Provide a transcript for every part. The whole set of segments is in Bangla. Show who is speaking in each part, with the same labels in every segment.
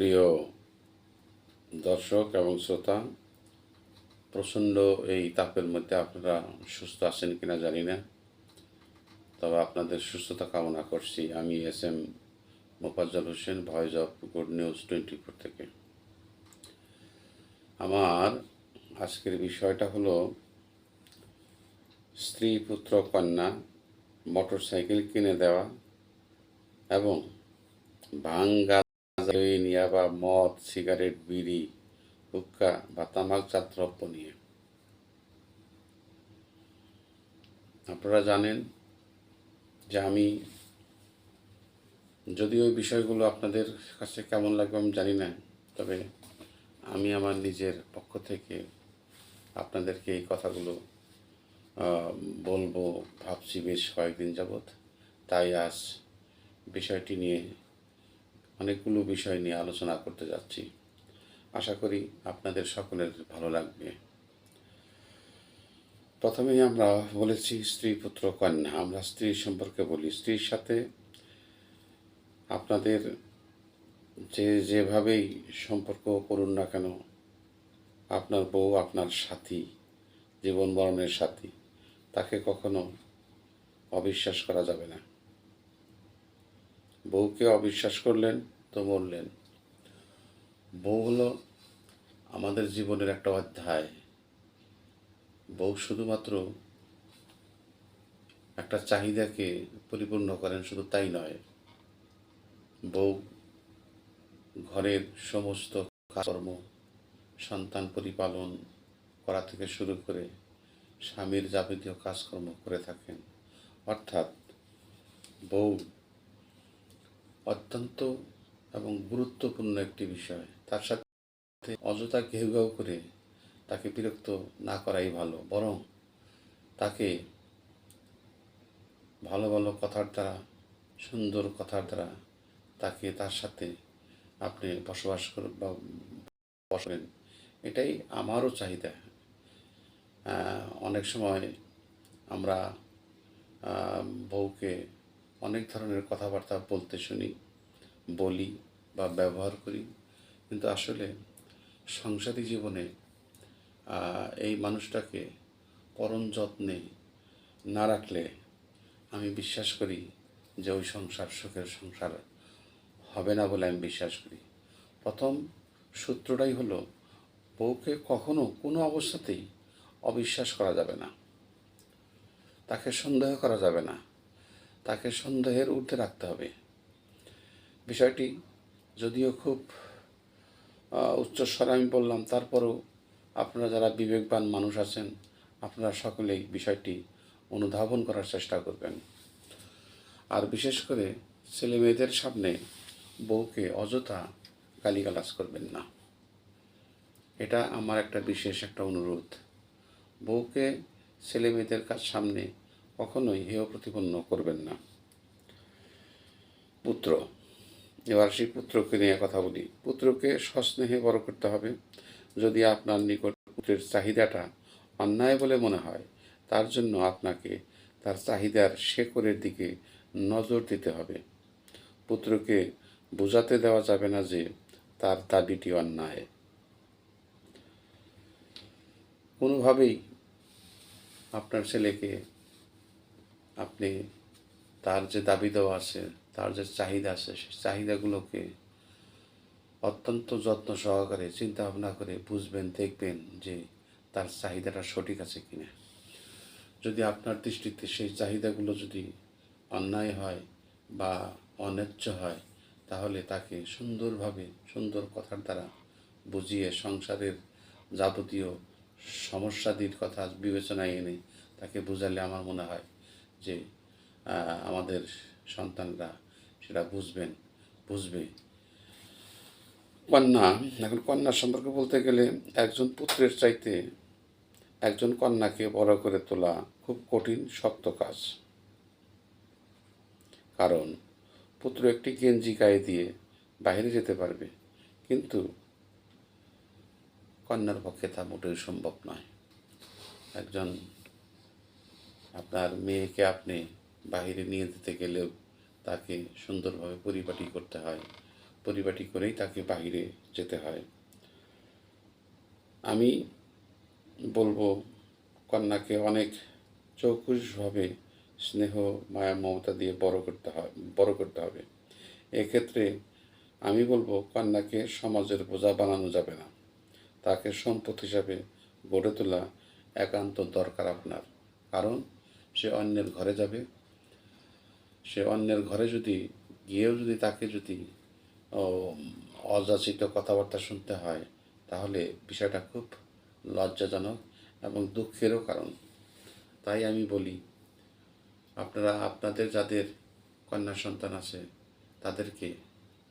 Speaker 1: প্রিয় দর্শক এবং শ্রোতা, প্রচণ্ড এই তাপের মধ্যে আপনারা সুস্থ আছেন কিনা জানি না, তবে আপনাদের সুস্থতা কামনা করছি। আমি S M Mofazzal Hossain, voice of good news 24 থেকে। আমার আজকের বিষয়টা হলো স্ত্রী, পুত্র, কন্যা মোটরসাইকেল কিনে দেওয়া এবং ভাঙ্গা বা মদ, সিগারেট, বিড়ি, হুক্কা বা তামাকজাত দ্রব্য নিয়ে। আপনারা জানেন যে আমি, যদিও ওই বিষয়গুলো আপনাদের কাছে কেমন লাগবে আমি জানি না, তবে আমি আমার নিজের পক্ষ থেকে আপনাদেরকে এই কথাগুলো বলবো ভাবছি বেশ কয়েকদিন যাবৎ। তাই আজ বিষয়টি নিয়ে, অনেকগুলো বিষয় নিয়ে আলোচনা করতে যাচ্ছি। আশা করি আপনাদের সকলের ভালো লাগবে। প্রথমেই আমরা বলেছি স্ত্রী, পুত্র, কন্যা। আমরা স্ত্রীর সম্পর্কে বলি। স্ত্রীর সাথে আপনাদের যেভাবেই সম্পর্ক করুন না কেন, আপনার বউ আপনার সাথী, জীবন মরণের সাথী, তাকে কখনো অবিশ্বাস করা যাবে না। বউকে অবিশ্বাস করলেন তো মরলেন। বউ হলো আমাদের জীবনের একটা অধ্যায়। বউ শুধুমাত্র একটা চাহিদাকে পরিপূর্ণ করেন, শুধু তাই নয়, বউ ঘরের সমস্ত কাজকর্ম, সন্তান পরিপালন করা থেকে শুরু করে স্বামীর যাবতীয় কাজকর্ম করে থাকেন। অর্থাৎ বউ অত্যন্ত এবং গুরুত্বপূর্ণ একটি বিষয়। তার সাথে অযথা ঘেউ ঘেউ করে তাকে বিরক্ত না করাই ভালো, বরং তাকে ভালো ভালো কথার দ্বারা, সুন্দর কথার দ্বারা তাকে, তার সাথে আপনি বসবাস বসেন। এটাই আমারও চাহিদা। অনেক সময় আমরা বউকে অনেক ধরনের কথাবার্তা বলতে শুনি, বলি বা ব্যবহার করি, কিন্তু আসলে সংসারী জীবনে এই মানুষটাকে পরম যত্নে না রাখলে আমি বিশ্বাস করি যে ওই সংসার সুখের সংসার হবে না বলে আমি বিশ্বাস করি। প্রথম সূত্রটাই হলো, বউকে কখনো কোনো অবস্থাতেই অবিশ্বাস করা যাবে না, তাকে সন্দেহ করা যাবে না, তাকে সন্দেহের ঊর্ধ্বে রাখতে হবে। বিষয়টি যদিও খুব উচ্চস্বরে আমি বললাম, তারপরও আপনারা যারা বিবেকবান মানুষ আছেন, আপনারা সকলেই বিষয়টি অনুধাবন করার চেষ্টা করবেন। আর বিশেষ করে ছেলে মেয়েদের সামনে বউকে অযথা গালিগালাজ করবেন না। এটা আমার একটা বিশেষ একটা অনুরোধ। বউকে ছেলে মেয়েদের সামনে কখনোই হেয় প্রতিপন্ন করবেন না। পুত্র, এবার সেই পুত্রকে নিয়ে কথা বলি। পুত্রকে সস্নেহে বড় করতে হবে। যদি আপনার নিকট পুত্রের চাহিদাটা অন্যায় বলে মনে হয়, তার জন্য আপনাকে তার চাহিদার শেকড়ের দিকে নজর দিতে হবে। পুত্রকে বোঝাতে দেওয়া যাবে না যে তার দাবিটি অন্যায়। কোনোভাবেই আপনার ছেলেকে আপনি তার যে দাবি দেওয়া আছে, তার যে চাহিদা আছে, সেই চাহিদাগুলোকে অত্যন্ত যত্ন সহকারে চিন্তা ভাবনা করে বুঝবেন, দেখবেন যে তার চাহিদাটা সঠিক আছে কিনা। যদি আপনার দৃষ্টিতে সেই চাহিদাগুলো যদি অন্যায় হয় বা অন্যায্য হয়, তাহলে তাকে সুন্দরভাবে, সুন্দর কথার দ্বারা বুঝিয়ে সংসারের যাবতীয় সমস্যাদির কথা বিবেচনায় এনে তাকে বোঝালে আমার মনে হয় যে আমাদের সন্তানরা সেটা বুঝবে। কন্যা, এখন কন্যার সম্পর্কে বলতে গেলে, একজন পুত্রের চাইতে একজন কন্যাকে বড় করে তোলা খুব কঠিন, শক্ত কাজ। কারণ পুত্র একটি গেঞ্জি গায়ে দিয়ে বাইরে যেতে পারবে, কিন্তু কন্যার পক্ষে তা মোটেই সম্ভব নয়। একজন আপনার মেয়েকে আপনি বাহিরে নিয়ে যেতে গেলেও তাকে সুন্দরভাবে পরিপাটি করতে হয়, পরিপাটি করেই তাকে বাহিরে যেতে হয়। আমি বলবো কন্যাকে অনেক চৌকুশভাবে স্নেহ মায়া মমতা দিয়ে বড় করতে হবে। এক্ষেত্রে আমি বলবো কন্যাকে সমাজের বোঝা বানানো যাবে না, তাকে সম্পদ হিসাবে গড়ে তোলা একান্ত দরকার আপনার। কারণ সে অন্যের ঘরে যাবে, সে অন্যের ঘরে গিয়েও যদি তাকে অযাচিত কথাবার্তা শুনতে হয়, তাহলে বিষয়টা খুব লজ্জাজনক এবং দুঃখেরও কারণ। তাই আমি বলি, আপনারা আপনাদের যাদের কন্যা সন্তান আছে তাদেরকে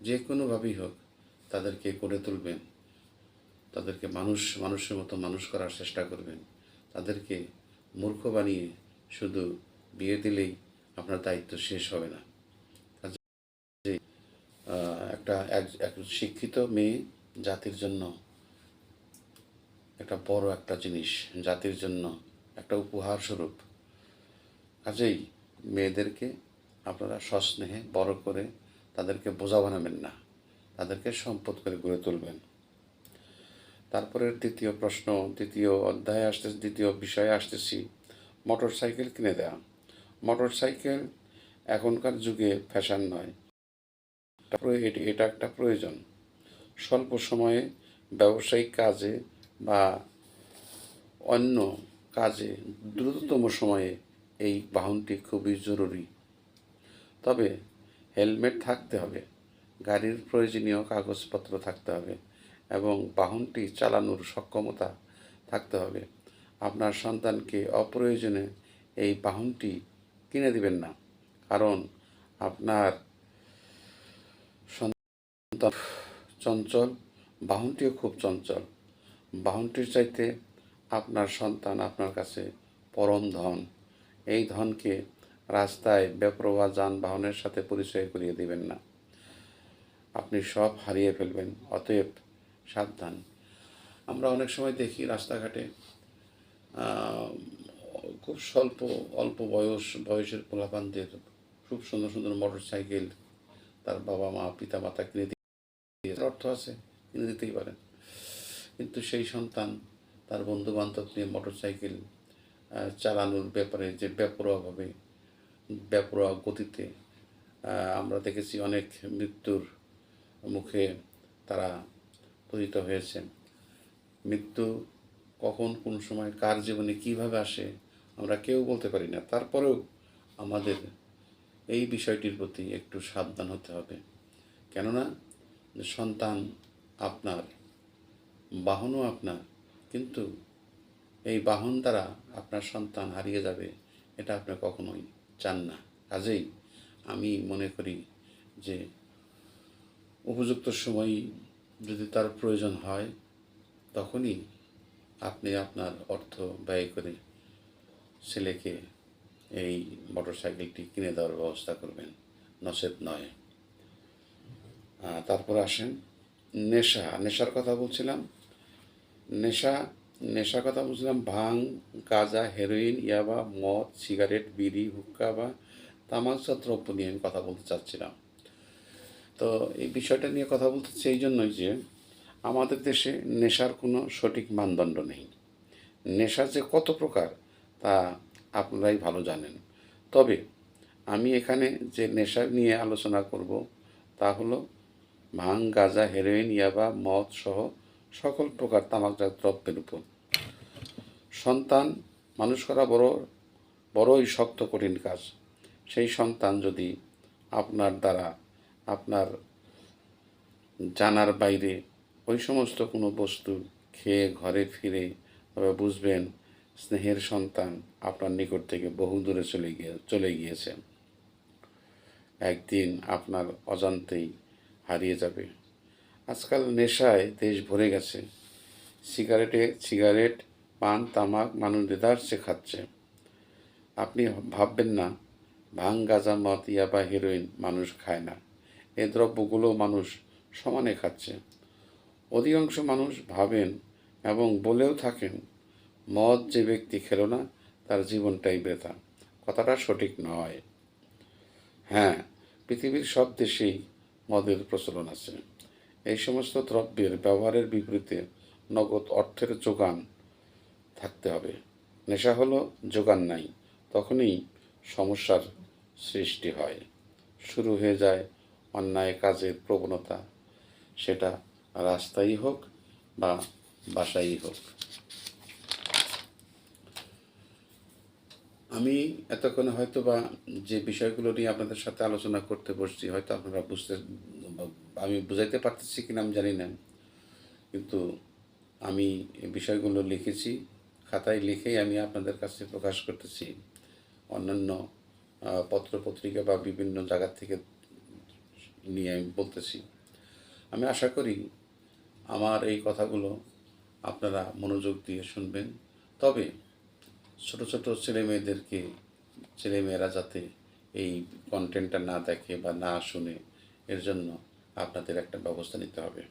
Speaker 1: যে কোনোভাবেই হোক তাদেরকে গড়ে তুলবেন, তাদেরকে মানুষের মতো মানুষ করার চেষ্টা করবেন। তাদেরকে মূর্খ বানিয়ে শুধু বিয়ে দিলেই আপনার দায়িত্ব শেষ হবে না। এক শিক্ষিত মেয়ে জাতির জন্য একটা বড় একটা জিনিস, জাতির জন্য একটা উপহার স্বরূপ। কাজেই মেয়েদেরকে আপনারা সস্নেহে বড় করে তাদেরকে বোঝা বানাবেন না, তাদেরকে সম্পদ করে গড়ে তুলবেন। তারপরে দ্বিতীয় অধ্যায়ে দ্বিতীয় বিষয়ে আসতেছি, মোটর সাইকেল কিনে দেওয়া। মোটর সাইকেল এখনকার যুগে ফ্যাশন নয়, এটা একটা প্রয়োজন। স্বল্প সময়ে ব্যবসায়িক কাজে বা অন্য কাজে দ্রুততম সময়ে এই বাহনটি খুবই জরুরি। তবে হেলমেট থাকতে হবে, গাড়ির প্রয়োজনীয় কাগজপত্র থাকতে হবে এবং বাহনটি চালানোর সক্ষমতা থাকতে হবে। আপনার সন্তানকে অপ্রয়োজনে এই বাহনটি কিনে দিবেন না, কারণ আপনার সন্তান চঞ্চল, বাহনটিও খুব চঞ্চল। বাহনটির চাইতে আপনার সন্তান আপনার কাছে পরম ধন। এই ধনকে রাস্তায় বেপরোয়া যানবাহনের সাথে পরিচয় করিয়ে দিবেন না, আপনি সব হারিয়ে ফেলবেন। অতএব সাবধান। আমরা অনেক সময় দেখি রাস্তাঘাটে খুব অল্প বয়সের পোলাপানদের খুব সুন্দর সুন্দর মোটর সাইকেল তার বাবা মা পিতা মাতা কিনে দিয়ে, অর্থ আছে, কিনে দিতেই পারেন। কিন্তু সেই সন্তান তার বন্ধু বান্ধব নিয়ে মোটর সাইকেল চালানোর ব্যাপারে যে বেপরোয়া গতিতে আমরা দেখেছি অনেক মৃত্যুর মুখে তারা পতিত হয়েছে। মৃত্যু কখন কোন সময় কার জীবনে কিভাবে আসে আমরা কেউ বলতে পারি না। তারপরেও আমাদের এই বিষয়টির প্রতি একটু সাবধান হতে হবে। কেননা সন্তান আপনার, বাহনও আপনার, কিন্তু এই বাহন দ্বারা আপনার সন্তান হারিয়ে যাবে এটা আপনি কখনোই চান না। কাজেই আমি মনে করি যে উপযুক্ত সময় যদি তার প্রয়োজন হয় তখনই আপনি আপনার অর্থ ব্যয় করে ছেলেকে এই মোটর সাইকেলটি কিনে দেওয়ার ব্যবস্থা করবেন, নচেত নয়। তারপর আসেন নেশার কথা বলছিলাম। নেশার কথা বলছিলাম, ভাং, গাঁজা, হেরোইন, ইয়াবা, মদ, সিগারেট, বিড়ি, হুক্কা বা তামাকজাত দ্রব্য নিয়ে আমি কথা বলতে চাচ্ছিলাম। তো এই বিষয়টা নিয়ে কথা বলতে চাই এই জন্যই যে আমাদের দেশে নেশার কোনো সঠিক মানদণ্ড নেই। নেশা যে কত প্রকার তা আপনারাই ভালো জানেন। তবে আমি এখানে যে নেশা নিয়ে আলোচনা করব তা হলো ভাং, গাঁজা, হেরোইন, ইয়াবা, মদ সহ সকল প্রকার তামাকজাত দ্রব্যের উপর। সন্তান মানুষ করা বড়ই শক্ত কঠিন কাজ। সেই সন্তান যদি আপনার দ্বারা আপনার জানার বাইরে ওই সমস্ত কোনো বস্তু খেয়ে ঘরে ফিরে, তবে বুঝবেন স্নেহের সন্তান আপনার নিকট থেকে বহু দূরে চলে গিয়েছে, একদিন আপনার অজান্তেই হারিয়ে যাবে। আজকাল নেশায় দেশ ভরে গেছে। সিগারেট, পান, তামাক মানুষ দেদারসে খাচ্ছে। আপনি ভাববেন না ভাং, গাঁজা, মদ, ইয়াবা, হেরোইন মানুষ খায় না। এই দ্রব্যগুলো মানুষ সমানে খাচ্ছে। অধিকাংশ মানুষ ভাবেন এবং বলেও থাকেন, মদ যে ব্যক্তি খেলো না তার জীবনটাই বৃথা। কথাটা সঠিক নয়। হ্যাঁ, পৃথিবীর সব দেশেই মদের প্রচলন আছে। এই সমস্ত দ্রব্যের ব্যবহারের বিপরীতে নগদ অর্থের যোগান থাকতে হবে। নেশা হলো যোগান নাই, তখনই সমস্যার সৃষ্টি হয়, শুরু হয়ে যায় অন্যায় কাজের প্রবণতা, সেটা রাস্তায় হোক বা বাসায়ই হোক। আমি এতক্ষণে হয়তো বা যে বিষয়গুলো নিয়ে আপনাদের সাথে আলোচনা করতে বসছি, হয়তো আপনারা আমি বুঝাইতে পারতেছি কিনা আমি জানি না, কিন্তু আমি এই বিষয়গুলো লিখেছি, খাতায় লিখেই আমি আপনাদের কাছে প্রকাশ করতেছি। অন্যান্য পত্রপত্রিকা বা বিভিন্ন জায়গা থেকে নিয়ে আমি বলতেছি। আমি আশা করি আমার এই কথাগুলো আপনারা মনোযোগ দিয়ে শুনবেন। তবে ছোট ছোট ছেলেমেয়েরা যাতে এই কন্টেন্টটা না দেখে বা না শুনে, এর জন্য আপনাদের একটা ব্যবস্থা নিতে হবে।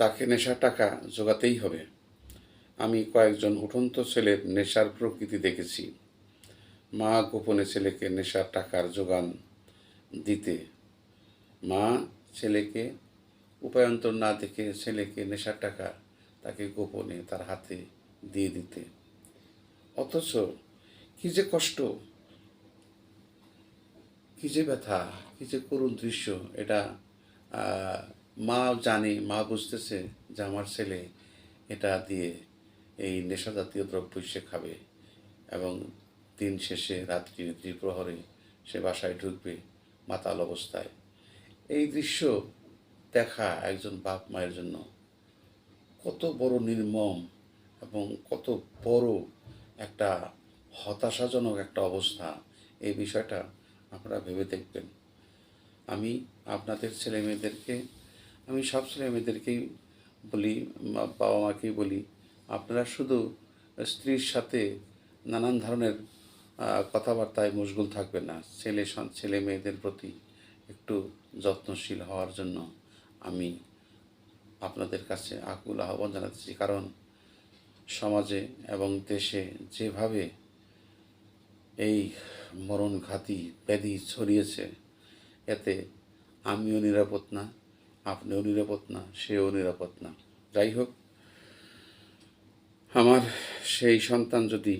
Speaker 1: তাকে নেশার টাকা জোগাতেই হবে। আমি কয়েকজন উঠন্ত ছেলের নেশার প্রকৃতি দেখেছি। মা গোপনে ছেলেকে নেশার টাকার যোগান দিতে, মা ছেলেকে উপায়ন্তর না দেখে ছেলেকে নেশার টাকা তাকে গোপনে তার হাতে দিয়ে দিতে। অথচ কী যে কষ্ট, কী যে ব্যথা, কী যে করুণ দৃশ্য, এটা মা জানে, মা বুঝতেছে যে আমার ছেলে এটা দিয়ে এই নেশা জাতীয় দ্রব্য সে খাবে এবং দিন শেষে রাত্রি দ্বিপ্রহরে সে বাসায় ঢুকবে মাতাল অবস্থায়। এই দৃশ্য দেখা একজন বাপ মায়ের জন্য কত বড় নির্মম এবং কত বড় একটা হতাশাজনক একটা অবস্থা, এই বিষয়টা আপনারা ভেবে দেখবেন। আমি আপনাদের আমি সব ছেলেমেয়েদেরকেই বলি, বাবা মাকেই বলি, আপনারা শুধু স্ত্রীর সাথে নানান ধরনের কথাবার্তায় মশগুল থাকবেন না। ছেলে মেয়েদের প্রতি একটু যত্নশীল হওয়ার জন্য আমি আপনাদের কাছে আকুল আহ্বান জানাচ্ছি। কারণ সমাজে এবং দেশে যেভাবে এই মরণঘাতী ব্যাধি ছড়িয়েছে, এতে আমিও নিরাপদ না, আপনিও নিরাপদ না, সেও নিরাপদ না। যাই হোক, আমার সেই সন্তান যদি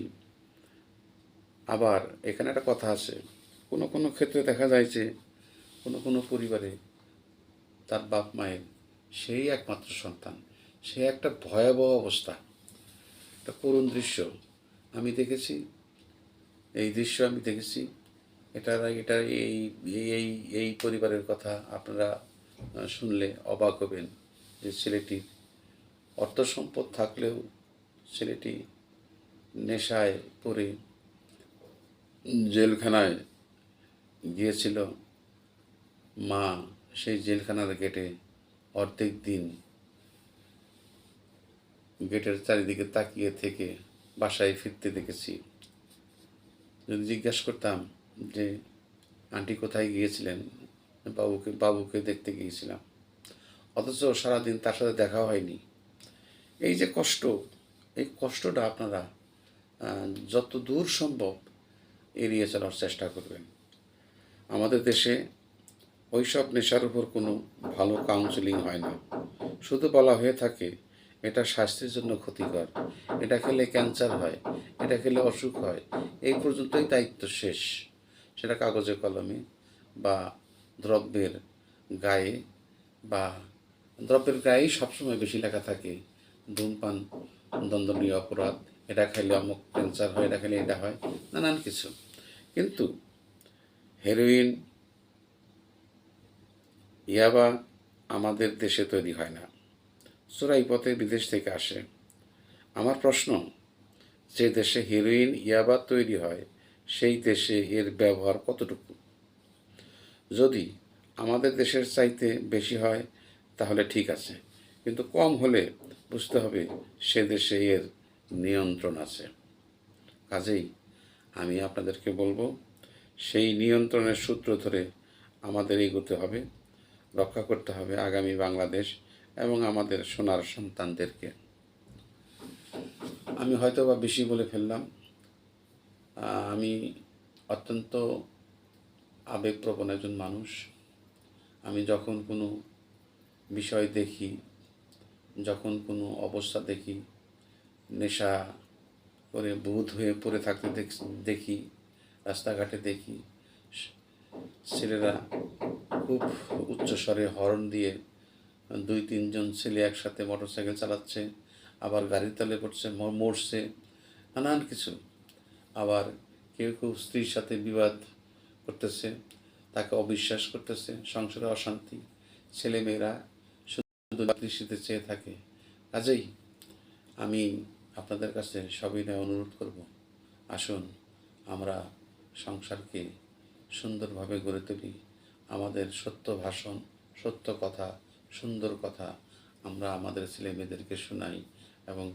Speaker 1: আবার, এখানে একটা কথা আছে, কোনো কোনো ক্ষেত্রে দেখা যায় যে কোনো পরিবারে তার বাপ মায়ের সেই একমাত্র সন্তান, সে একটা ভয়াবহ অবস্থা, একটা করুণ দৃশ্য আমি দেখেছি। এই দৃশ্য আমি দেখেছি। এটা এই পরিবারের কথা আপনারা শুনলে অবাক হবেন যে ছেলেটির অর্থ সম্পদ থাকলেও ছেলেটি নেশায় পড়ে জেলখানায় গিয়েছিল। মা সেই জেলখানার গেটে অর্ধেক দিন গেটের চারিদিকে তাকিয়ে থেকে বাসায় ফিরতে দেখেছি। যদি জিজ্ঞাসা করতাম যে আন্টি কোথায় গিয়েছিলেন, বাবুকে দেখতে গিয়েছিলাম, অথচ সারাদিন তার সাথে দেখা হয়নি। এই যে কষ্ট, এই কষ্টটা আপনারা যত দূর সম্ভব এড়িয়ে চলার চেষ্টা করবেন। আমাদের দেশে ওইসব নেশার উপর কোনো ভালো কাউন্সেলিং হয় না, শুধু বলা হয়ে থাকে এটা স্বাস্থ্যের জন্য ক্ষতিকর, এটা খেলে ক্যান্সার হয়, এটা খেলে অসুখ হয়, এই পর্যন্তই দায়িত্ব শেষ। সেটা কাগজে কলমে বা দ্রব্যের গায়ে, বা দ্রব্যের গায়েই সবসময় বেশি লেখা থাকে ধূমপান দণ্ডনীয় অপরাধ, এটা খাইলে অমুক ক্যান্সার হয়, এটা খাইলে এটা হয়, নানান কিছু। কিন্তু হেরোইন, ইয়াবা আমাদের দেশে তৈরি হয় না, চোরাই পথে বিদেশ থেকে আসে। আমার প্রশ্ন, যে দেশে হেরোইন ইয়াবা তৈরি হয় সেই দেশে এর ব্যবহার কতটুকু? যদি আমাদের দেশের চাইতে বেশি হয় তাহলে ঠিক আছে, কিন্তু কম হলে বুঝতে হবে সে দেশে এর নিয়ন্ত্রণ আছে। কাজেই আমি আপনাদেরকে বলবো, সেই নিয়ন্ত্রণের সূত্র ধরে আমাদের এগোতে হবে, রক্ষা করতে হবে আগামী বাংলাদেশ এবং আমাদের সোনার সন্তানদেরকে। আমি হয়তো বা বেশি বলে ফেললাম। আমি অত্যন্ত আবেগপ্রবণ একজন মানুষ। আমি যখন কোনো বিষয় দেখি, যখন কোনো অবস্থা দেখি, নেশা করে বুঁদ হয়ে পড়ে থাকতে দেখি, রাস্তাঘাটে দেখি ছেলেরা খুব উচ্চস্বরে হর্ন দিয়ে 2-3 জন ছেলে একসাথে মোটরসাইকেল চালাচ্ছে, আবার গাড়ির তলে পড়ছে, মরছে, নানান কিছু। আবার কেউ কেউ স্ত্রীর সাথে বিবাদ করতেছে, তাকে অবিশ্বাস করতেছে, সংসারে অশান্তি, ছেলেমেয়েরা শুধু দৃষ্টিতে চেয়ে থাকে। কাজেই আমি আপনাদের কাছে সবিনয় অনুরোধ করব, আসুন আমরা সংসারকে সুন্দরভাবে গড়ে তুলি। আমাদের সত্য ভাষণ, সত্য কথা, সুন্দর কথা আমরা আমাদের ছেলে মেয়েদেরকে শোনাই এবং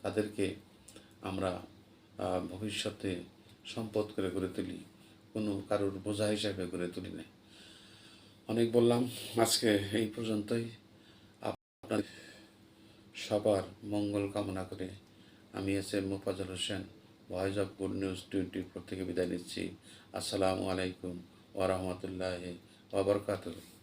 Speaker 1: তাদেরকে আমরা ভবিষ্যতে সম্পদ করে গড়ে তুলি, কোনো কারোর বোঝা হিসাবে গড়ে তুলি না। অনেক বললাম, আজকে এই পর্যন্তই। আপনার সবার মঙ্গল কামনা করে আমি SM Mofazzal Hossain, voice of good news 24 থেকে বিদায় নিচ্ছি। আসসালামু আলাইকুম ওয়া রাহমাতুল্লাহি ওয়া বারাকাতুহু।